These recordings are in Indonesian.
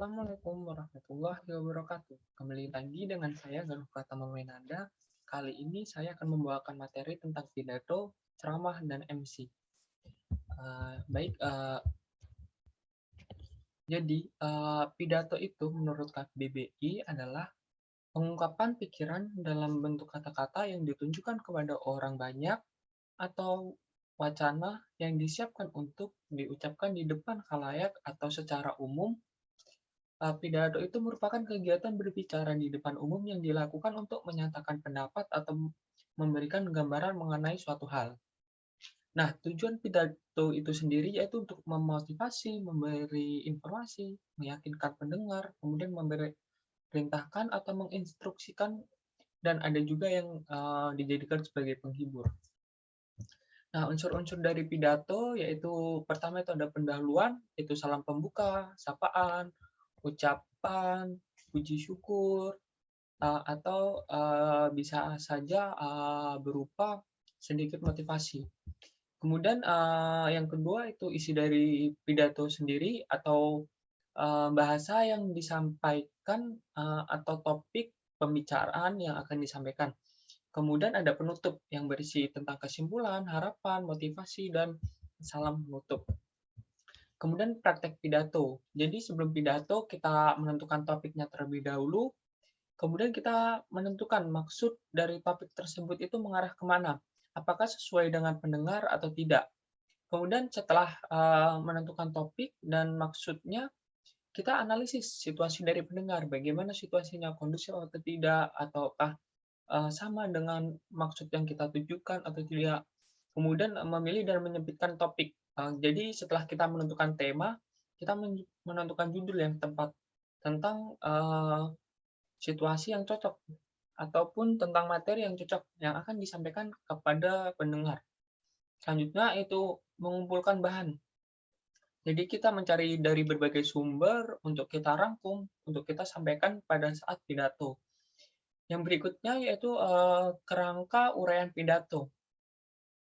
Assalamualaikum warahmatullahi wabarakatuh. Kembali lagi dengan saya Galuh Pratama Mainanda. Kali ini saya akan membawakan materi tentang pidato, ceramah, dan MC. Baik, jadi pidato itu menurut KBBI adalah pengungkapan pikiran dalam bentuk kata-kata yang ditunjukkan kepada orang banyak atau wacana yang disiapkan untuk diucapkan di depan khalayak atau secara umum. Pidato itu merupakan kegiatan berbicara di depan umum yang dilakukan untuk menyatakan pendapat atau memberikan gambaran mengenai suatu hal. Nah, tujuan pidato itu sendiri yaitu untuk memotivasi, memberi informasi, meyakinkan pendengar, kemudian memberi perintahkan atau menginstruksikan, dan ada juga yang dijadikan sebagai penghibur. Nah, unsur-unsur dari pidato yaitu pertama itu ada pendahuluan, itu salam pembuka, sapaan, ucapan, puji syukur, atau bisa saja berupa sedikit motivasi. Kemudian yang kedua itu isi dari pidato sendiri atau bahasa yang disampaikan atau topik pembicaraan yang akan disampaikan. Kemudian ada penutup yang berisi tentang kesimpulan, harapan, motivasi, dan salam penutup. Kemudian praktek pidato. Jadi sebelum pidato kita menentukan topiknya terlebih dahulu, kemudian kita menentukan maksud dari topik tersebut itu mengarah kemana. Apakah sesuai dengan pendengar atau tidak. Kemudian setelah menentukan topik dan maksudnya, kita analisis situasi dari pendengar. Bagaimana situasinya, kondusif atau tidak, ataukah sama dengan maksud yang kita tujukan atau tidak. Kemudian memilih dan menyempitkan topik. Jadi setelah kita menentukan tema, kita menentukan judul yang tepat tentang situasi yang cocok ataupun tentang materi yang cocok yang akan disampaikan kepada pendengar. Selanjutnya itu mengumpulkan bahan. Jadi kita mencari dari berbagai sumber untuk kita rangkum, untuk kita sampaikan pada saat pidato. Yang berikutnya yaitu kerangka uraian pidato.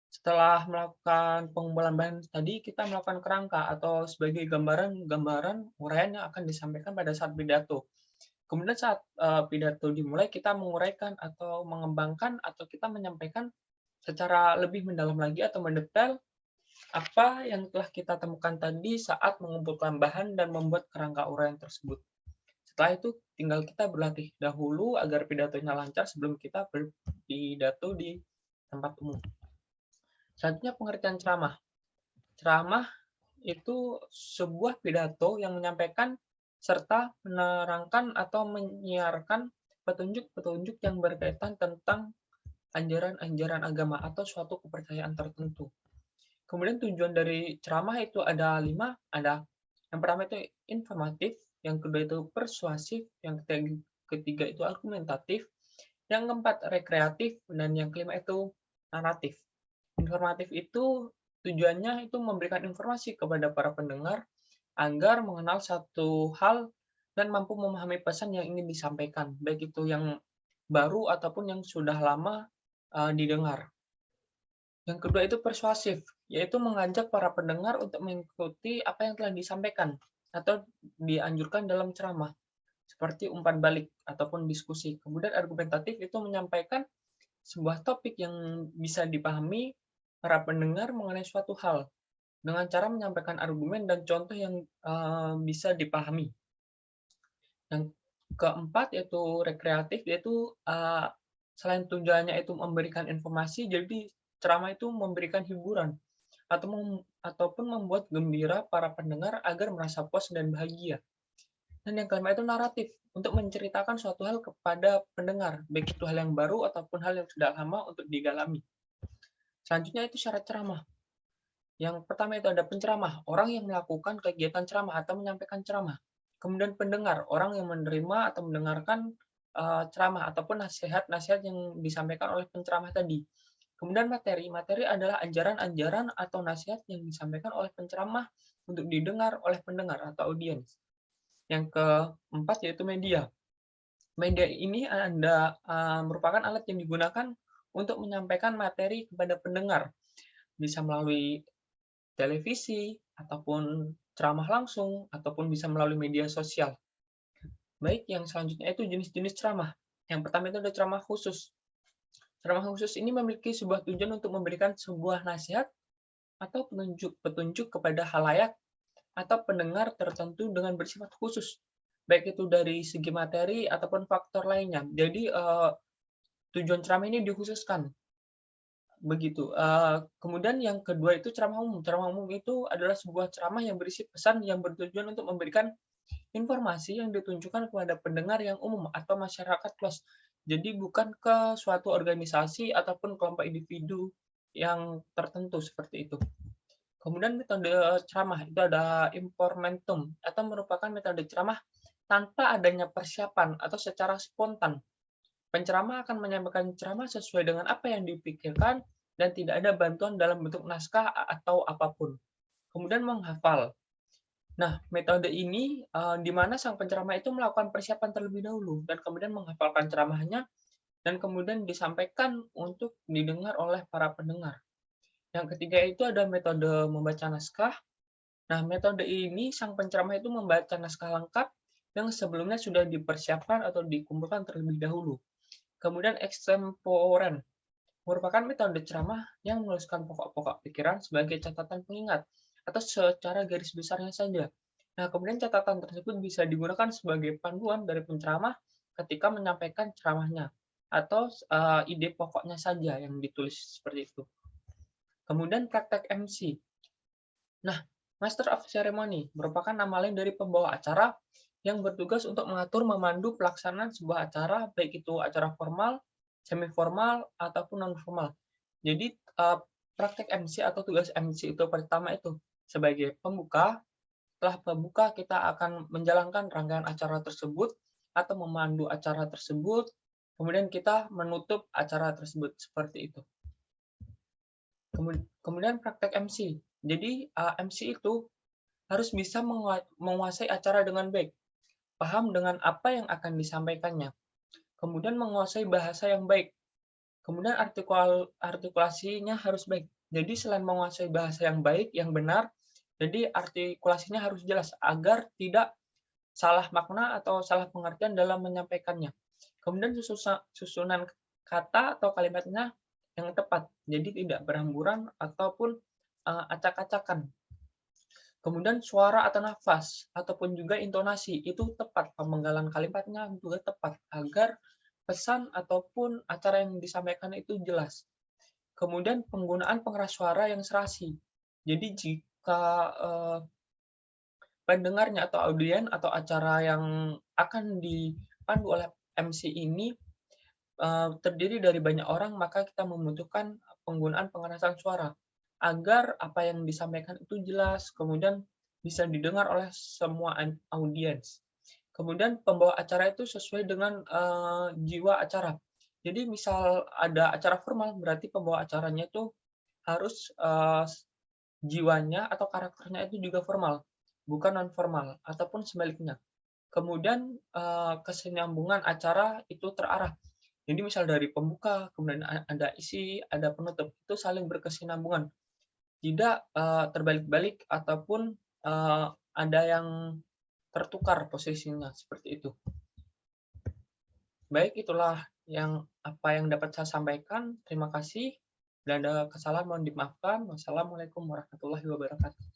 Setelah melakukan pengumpulan bahan tadi, kita melakukan kerangka atau sebagai gambaran-gambaran uraian yang akan disampaikan pada saat pidato. Kemudian saat pidato dimulai, kita menguraikan atau mengembangkan atau kita menyampaikan secara lebih mendalam lagi atau mendetail apa yang telah kita temukan tadi saat mengumpulkan bahan dan membuat kerangka uraian tersebut. Setelah itu, tinggal kita berlatih dahulu agar pidatonya lancar sebelum kita berpidato di tempat umum. Selanjutnya pengertian ceramah. Ceramah itu sebuah pidato yang menyampaikan serta menerangkan atau menyiarkan petunjuk-petunjuk yang berkaitan tentang anjaran-anjaran agama atau suatu kepercayaan tertentu. Kemudian tujuan dari ceramah itu ada 5, ada yang pertama itu informatif, yang kedua itu persuasif, yang ketiga itu argumentatif, yang keempat rekreatif, dan yang kelima itu naratif. Informatif itu tujuannya itu memberikan informasi kepada para pendengar agar mengenal satu hal dan mampu memahami pesan yang ingin disampaikan, baik itu yang baru ataupun yang sudah lama didengar. Yang kedua itu persuasif, yaitu mengajak para pendengar untuk mengikuti apa yang telah disampaikan atau dianjurkan dalam ceramah, seperti umpan balik ataupun diskusi. Kemudian argumentatif itu menyampaikan sebuah topik yang bisa dipahami para pendengar mengenai suatu hal dengan cara menyampaikan argumen dan contoh yang bisa dipahami. Yang keempat yaitu rekreatif, yaitu selain tujuannya itu memberikan informasi, jadi ceramah itu memberikan hiburan ataupun membuat gembira para pendengar agar merasa puas dan bahagia. Dan yang kelima itu naratif, untuk menceritakan suatu hal kepada pendengar, baik itu hal yang baru ataupun hal yang sudah lama untuk digalami. Selanjutnya itu syarat ceramah. Yang pertama itu ada penceramah, orang yang melakukan kegiatan ceramah atau menyampaikan ceramah. Kemudian pendengar, orang yang menerima atau mendengarkan ceramah ataupun nasihat-nasihat yang disampaikan oleh penceramah tadi. Kemudian materi, materi adalah ajaran-ajaran atau nasihat yang disampaikan oleh penceramah untuk didengar oleh pendengar atau audiens. Yang keempat yaitu media. Media ini merupakan alat yang digunakan untuk menyampaikan materi kepada pendengar. Bisa melalui televisi, ataupun ceramah langsung, ataupun bisa melalui media sosial. Baik, yang selanjutnya itu jenis-jenis ceramah. Yang pertama itu ada ceramah khusus. Ceramah khusus ini memiliki sebuah tujuan untuk memberikan sebuah nasihat atau petunjuk kepada halayak atau pendengar tertentu dengan bersifat khusus, baik itu dari segi materi ataupun faktor lainnya. Jadi, tujuan ceramah ini dikhususkan, begitu. Kemudian yang kedua itu ceramah umum. Ceramah umum itu adalah sebuah ceramah yang berisi pesan yang bertujuan untuk memberikan informasi yang ditunjukkan kepada pendengar yang umum atau masyarakat luas. Jadi bukan ke suatu organisasi ataupun kelompok individu yang tertentu, seperti itu. Kemudian metode ceramah itu ada informentum atau merupakan metode ceramah tanpa adanya persiapan atau secara spontan. Penceramah akan menyampaikan ceramah sesuai dengan apa yang dipikirkan dan tidak ada bantuan dalam bentuk naskah atau apapun. Kemudian menghafal. Nah, metode ini di mana sang penceramah itu melakukan persiapan terlebih dahulu dan kemudian menghafalkan ceramahnya dan kemudian disampaikan untuk didengar oleh para pendengar. Yang ketiga itu ada metode membaca naskah. Nah, metode ini sang penceramah itu membaca naskah lengkap yang sebelumnya sudah dipersiapkan atau dikumpulkan terlebih dahulu. Kemudian extemporen merupakan metode ceramah yang menuliskan pokok-pokok pikiran sebagai catatan pengingat atau secara garis besarnya saja. Nah, kemudian catatan tersebut bisa digunakan sebagai panduan dari penceramah ketika menyampaikan ceramahnya atau ide pokoknya saja yang ditulis seperti itu. Kemudian praktek MC. Nah, Master of Ceremony merupakan nama lain dari pembawa acara yang bertugas untuk mengatur memandu pelaksanaan sebuah acara, baik itu acara formal, semi formal, ataupun non formal. Jadi, praktek MC atau tugas MC itu pertama itu sebagai pembuka. Setelah pembuka, kita akan menjalankan rangkaian acara tersebut atau memandu acara tersebut, kemudian kita menutup acara tersebut, seperti itu. Kemudian praktek MC. Jadi, MC itu harus bisa menguasai acara dengan baik, paham dengan apa yang akan disampaikannya, kemudian menguasai bahasa yang baik, kemudian artikulasinya harus baik. Jadi selain menguasai bahasa yang baik, yang benar, jadi artikulasinya harus jelas agar tidak salah makna atau salah pengertian dalam menyampaikannya. Kemudian susunan kata atau kalimatnya yang tepat, jadi tidak berhamburan ataupun acak-acakan. Kemudian suara atau nafas ataupun juga intonasi itu tepat, pemenggalan kalimatnya juga tepat agar pesan ataupun acara yang disampaikan itu jelas. Kemudian penggunaan pengeras suara yang serasi. Jadi jika pendengarnya atau audien atau acara yang akan dipandu oleh MC ini terdiri dari banyak orang, maka kita membutuhkan penggunaan pengerasan suara agar apa yang disampaikan itu jelas, kemudian bisa didengar oleh semua audiens. Kemudian pembawa acara itu sesuai dengan jiwa acara. Jadi misal ada acara formal, berarti pembawa acaranya itu harus jiwanya atau karakternya itu juga formal, bukan non formal ataupun sebaliknya. Kemudian kesinambungan acara itu terarah. Jadi misal dari pembuka, kemudian ada isi, ada penutup, itu saling berkesinambungan. Tidak terbalik-balik ataupun ada yang tertukar posisinya, seperti itu. Baik, itulah apa yang dapat saya sampaikan. Terima kasih. Bila ada kesalahan mohon dimaafkan. Wassalamualaikum warahmatullahi wabarakatuh.